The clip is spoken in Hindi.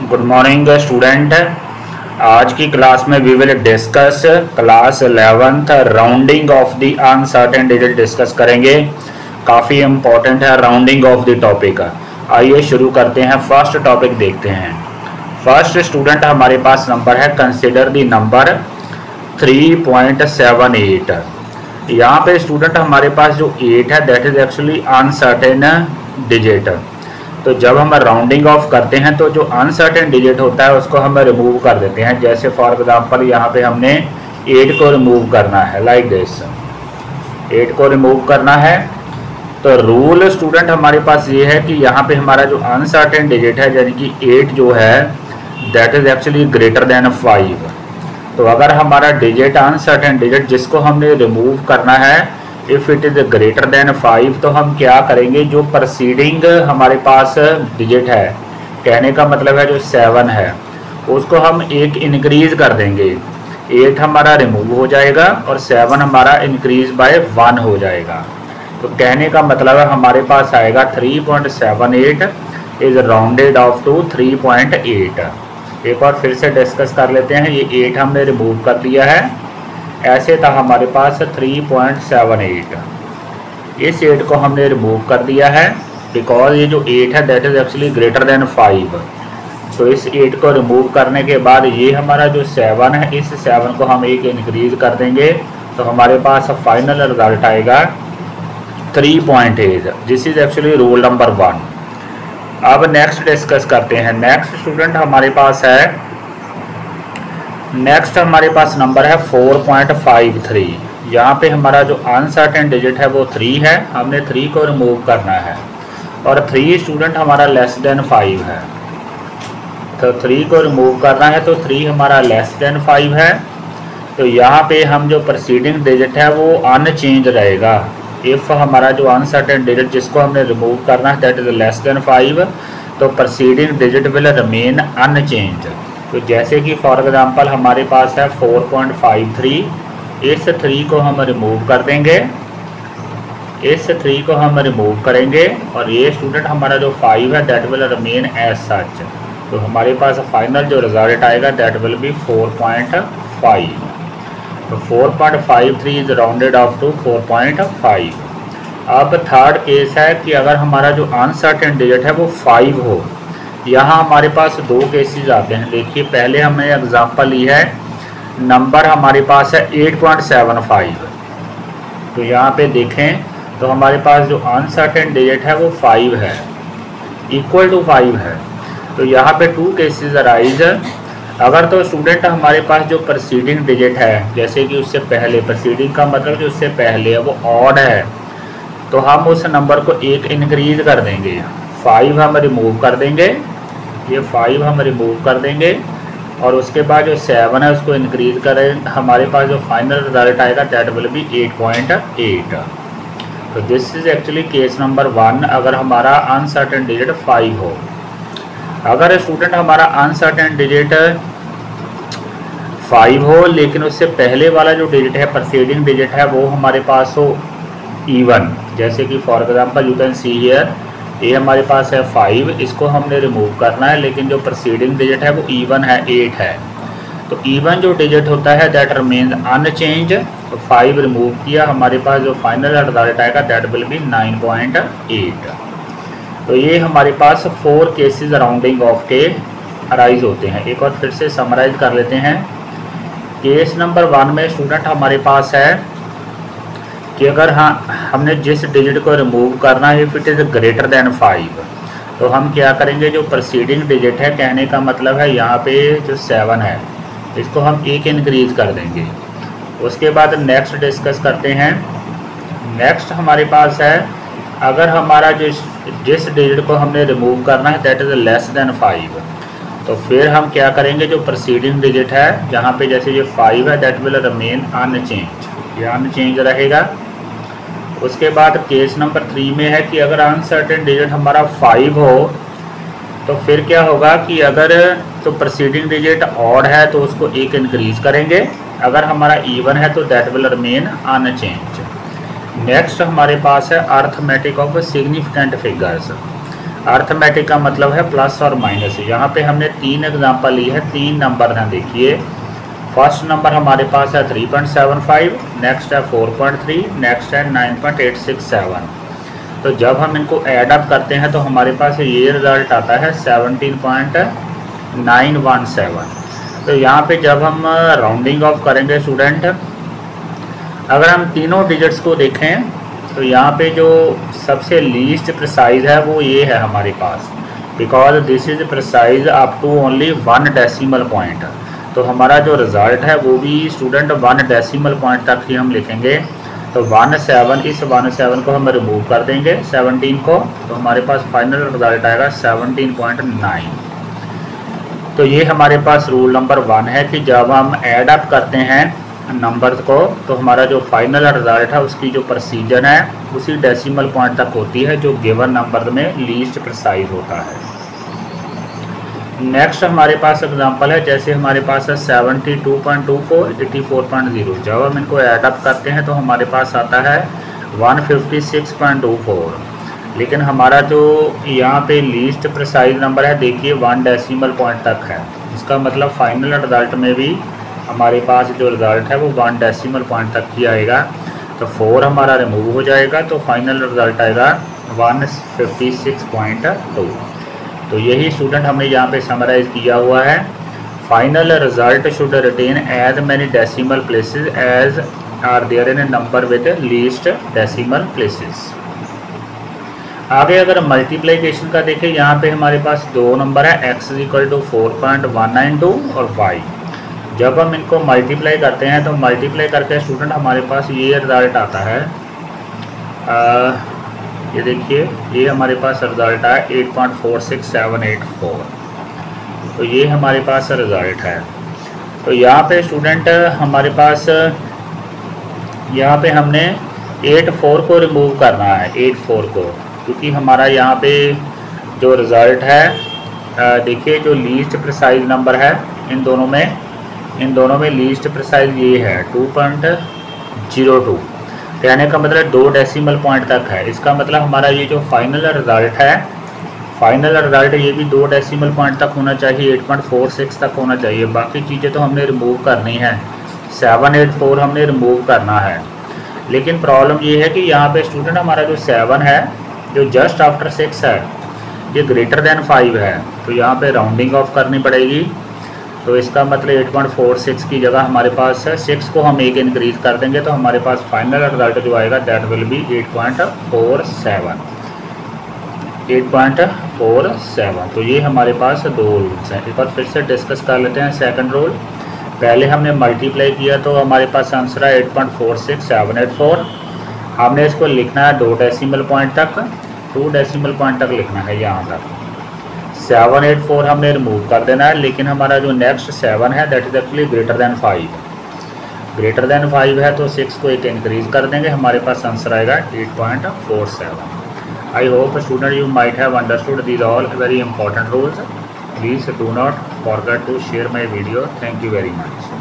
Good morning student. आज की क्लास में we will discuss class 11th rounding off the uncertain digit discuss करेंगे। काफ़ी इम्पोर्टेंट है राउंडिंग ऑफ द टॉपिक। आइए शुरू करते हैं। फर्स्ट टॉपिक देखते हैं। फर्स्ट स्टूडेंट हमारे पास नंबर है, कंसिडर द नंबर 3.78। यहाँ पे स्टूडेंट हमारे पास जो 8 है that is actually uncertain digit. तो जब हम राउंडिंग ऑफ करते हैं तो जो अनसर्टेन डिजिट होता है उसको हम रिमूव कर देते हैं। जैसे फॉर एग्जांपल यहाँ पे हमने 8 को रिमूव करना है, लाइक दिस 8 को रिमूव करना है। तो रूल स्टूडेंट हमारे पास ये है कि यहाँ पे हमारा जो अनसर्टेन डिजिट है यानी कि 8 जो है that is actually greater than 5। तो अगर हमारा डिजिट अनसर्टेन डिजिट जिसको हमने रिमूव करना है if it is greater than 5 तो हम क्या करेंगे, जो प्रोसीडिंग हमारे पास डिजिट है, कहने का मतलब है जो 7 है उसको हम एक इंक्रीज़ कर देंगे। 8 हमारा रिमूव हो जाएगा और 7 हमारा इंक्रीज बाय 1 हो जाएगा। तो कहने का मतलब है हमारे पास आएगा 3.78 इज़ राउंडेड ऑफ टू 3.8। एक और फिर से डिस्कस कर लेते हैं। ये 8 हमने रिमूव कर दिया है, ऐसे था हमारे पास 3.78। इस 8 को हमने रिमूव कर दिया है बिकॉज ये जो 8 है that is actually greater than 5। तो इस 8 को रिमूव करने के बाद ये हमारा जो 7 है इस 7 को हम एक इंक्रीज कर देंगे तो हमारे पास फाइनल रिजल्ट आएगा 3.8। This is actually rule number 1। अब नेक्स्ट डिस्कस करते हैं। नेक्स्ट स्टूडेंट हमारे पास है, नेक्स्ट हमारे पास नंबर है 4.53। यहाँ पे हमारा जो अनसर्टेन डिजिट है वो 3 है, हमने 3 को रिमूव करना है और 3 स्टूडेंट हमारा लेस देन 5 है। तो 3 को रिमूव करना है तो 3 हमारा लेस देन 5 है। तो यहाँ पे हम जो प्रोसीडिंग डिजिट है वो अनचेंज रहेगा। इफ़ हमारा जो अनसर्टेन डिजिट जिसको हमने रिमूव करना है दैट इज़ लेस देन 5 तो proceeding digit will remain unchange. तो जैसे कि फॉर एग्जांपल हमारे पास है 4.53, इस 3 को हम रिमूव कर देंगे, इस 3 को हम रिमूव करेंगे और ये स्टूडेंट हमारा जो 5 है that will remain as such. तो हमारे पास फाइनल जो रिजल्ट आएगा दैट विल बी 4.5। तो 4.53 इज राउंडेड ऑफ टू 4.5। अब थर्ड केस है कि अगर हमारा जो अनसर्टेन डिजिट है वो 5 हो। यहाँ हमारे पास 2 केसेस आते हैं। देखिए पहले हमने एग्जांपल ली है, नंबर हमारे पास है 8.75। तो यहाँ पे देखें तो हमारे पास जो अनसर्टेन डिजिट है वो 5 है, इक्वल टू 5 है। तो यहाँ पे 2 केसेस अराइज। अगर तो स्टूडेंट हमारे पास जो प्रोसीडिंग डिजिट है जैसे कि उससे पहले, प्रोसीडिंग का मतलब जो उससे पहले है वो ऑड है, तो हम उस नंबर को एक इंक्रीज कर देंगे। 5 हम रिमूव कर देंगे, ये 5 हम रिमूव कर देंगे और उसके बाद जो 7 है उसको इंक्रीज करें। हमारे पास जो फाइनल रिजल्ट आएगा दैट विल बी 8.8। तो this is actually case number 1 अगर हमारा अनसर्टेन डिजिट 5 हो। अगर स्टूडेंट हमारा अनसर्टेन डिजिट 5 हो लेकिन उससे पहले वाला जो डिजिट है प्रोसीडिंग डिजिट है वो हमारे पास हो इवन, जैसे कि for example you can see here ये हमारे पास है 5, इसको हमने रिमूव करना है लेकिन जो प्रोसीडिंग डिजिट है वो इवन है, 8 है। तो इवन जो डिजिट होता है दैट रिमेन्स अनचेंज। तो 5 रिमूव किया, हमारे पास जो फाइनल रिजल्ट आएगा दैट विल बी 9.8। तो ये हमारे पास 4 केसेस राउंडिंग ऑफ के अराइज होते हैं। एक और फिर से समराइज कर लेते हैं। केस नंबर 1 में स्टूडेंट हमारे पास है कि अगर हमने जिस डिजिट को रिमूव करना है if it is greater than 5 तो हम क्या करेंगे, जो प्रोसीडिंग डिजिट है कहने का मतलब है यहाँ पे जो 7 है इसको हम एक इंक्रीज कर देंगे। उसके बाद नेक्स्ट डिस्कस करते हैं। नेक्स्ट हमारे पास है अगर हमारा जिस डिजिट को हमने रिमूव करना है दैट इज़ लेस देन 5 तो फिर हम क्या करेंगे, जो प्रोसीडिंग डिजिट है जहाँ पे जैसे ये 5 है दैट विल रिमेन अनचेंज, ये अनचेंज रहेगा। उसके बाद केस नंबर 3 में है कि अगर अनसर्टेन डिजिट हमारा 5 हो तो फिर क्या होगा कि अगर तो प्रोसीडिंग डिजिट ऑड है तो उसको एक इंक्रीज करेंगे, अगर हमारा इवन है तो that will remain unchange. Next हमारे पास है arithmetic of significant figures. Arithmetic का मतलब है प्लस और माइनस। यहाँ पे हमने 3 एग्जांपल ली है, 3 नंबर हैं। देखिए फर्स्ट नंबर हमारे पास है 3.75, नेक्स्ट है 4.3, नेक्स्ट है 9.867। तो जब हम इनको ऐड अप करते हैं तो हमारे पास ये रिज़ल्ट आता है 17.917। तो यहाँ पे जब हम राउंडिंग ऑफ करेंगे स्टूडेंट, अगर हम तीनों डिजिट्स को देखें तो यहाँ पे जो सबसे लीस्ट प्रिसाइज है वो ये है हमारे पास, because this is precise up to only 1 decimal point. तो हमारा जो रिज़ल्ट है वो भी स्टूडेंट 1 डेसिमल पॉइंट तक ही हम लिखेंगे। तो 17, इस 17 को हम रिमूव कर देंगे 17 को, तो हमारे पास फाइनल रिज़ल्ट आएगा 17.9। तो ये हमारे पास रूल नंबर 1 है कि जब हम ऐड अप करते हैं नंबर को तो हमारा जो फाइनल रिज़ल्ट है उसकी जो प्रेसिजन है उसी डेसिमल पॉइंट तक होती है जो गिवन नंबर में लीस्ट प्रिसाइज होता है। नेक्स्ट हमारे पास एग्जांपल है, जैसे हमारे पास है 72.24, 84.0। जब हम इनको ऐड अप करते हैं तो हमारे पास आता है 156.24, लेकिन हमारा जो यहाँ पे लीस्ट प्रिसाइज नंबर है देखिए 1 डेसिमल पॉइंट तक है। इसका मतलब फाइनल रिज़ल्ट में भी हमारे पास जो रिज़ल्ट है वो 1 डेसिमल पॉइंट तक ही आएगा। तो 4 हमारा रिमूव हो जाएगा तो फाइनल रिज़ल्ट आएगा 156.2। तो यही स्टूडेंट हमने यहाँ पे समराइज़ किया हुआ है। Final result should retain as many decimal places as are there in a number with least decimal places. आगे अगर मल्टीप्लिकेशन का देखें, यहाँ पे हमारे पास 2 नंबर है, x = 4.192 और y। जब हम इनको मल्टीप्लाई करते हैं तो मल्टीप्लाई करके स्टूडेंट हमारे पास ये रिज़ल्ट आता है, ये देखिए ये हमारे पास रिज़ल्ट है 8.46784। तो ये हमारे पास रिज़ल्ट है। तो यहाँ पे स्टूडेंट हमारे पास यहाँ पे हमने 84 को रिमूव करना है, 84 को, क्योंकि हमारा यहाँ पे जो रिज़ल्ट है देखिए जो लीस्ट प्रिसाइज नंबर है इन दोनों में लीस्ट प्रिसाइज ये है 2.02। कहने का मतलब 2 डेसिमल पॉइंट तक है। इसका मतलब हमारा ये जो फाइनल रिज़ल्ट है, फाइनल रिज़ल्ट ये भी 2 डेसिमल पॉइंट तक होना चाहिए, 8.46 तक होना चाहिए। बाकी चीज़ें तो हमने रिमूव करनी है, 784 हमने रिमूव करना है। लेकिन प्रॉब्लम ये है कि यहाँ पे स्टूडेंट हमारा जो 7 है जो जस्ट आफ्टर 6 है ये ग्रेटर देन 5 है, तो यहाँ पे राउंडिंग ऑफ करनी पड़ेगी। तो इसका मतलब 8.46 की जगह हमारे पास 6 को हम 1 इंक्रीज़ कर देंगे तो हमारे पास फाइनल रिज़ल्ट जो आएगा दैट विल बी 8.47। तो ये हमारे पास 2 रूल्स हैं। एक बार फिर से डिस्कस कर लेते हैं। सेकंड रूल, पहले हमने मल्टीप्लाई किया तो हमारे पास आंसर है 8.46784। हमने इसको लिखना है 2 डेसिमल पॉइंट तक, 2 डेसिमल पॉइंट तक लिखना है यहाँ तक। 784 हमने रिमूव कर देना है, लेकिन हमारा जो नेक्स्ट 7 है that is actually greater than 5। Greater than 5 है तो 6 को 1 इंक्रीज़ कर देंगे, हमारे पास आंसर आएगा 8.47। I hope student you might have understood these all very important rules. Please do not forget to share my video. Thank you very much.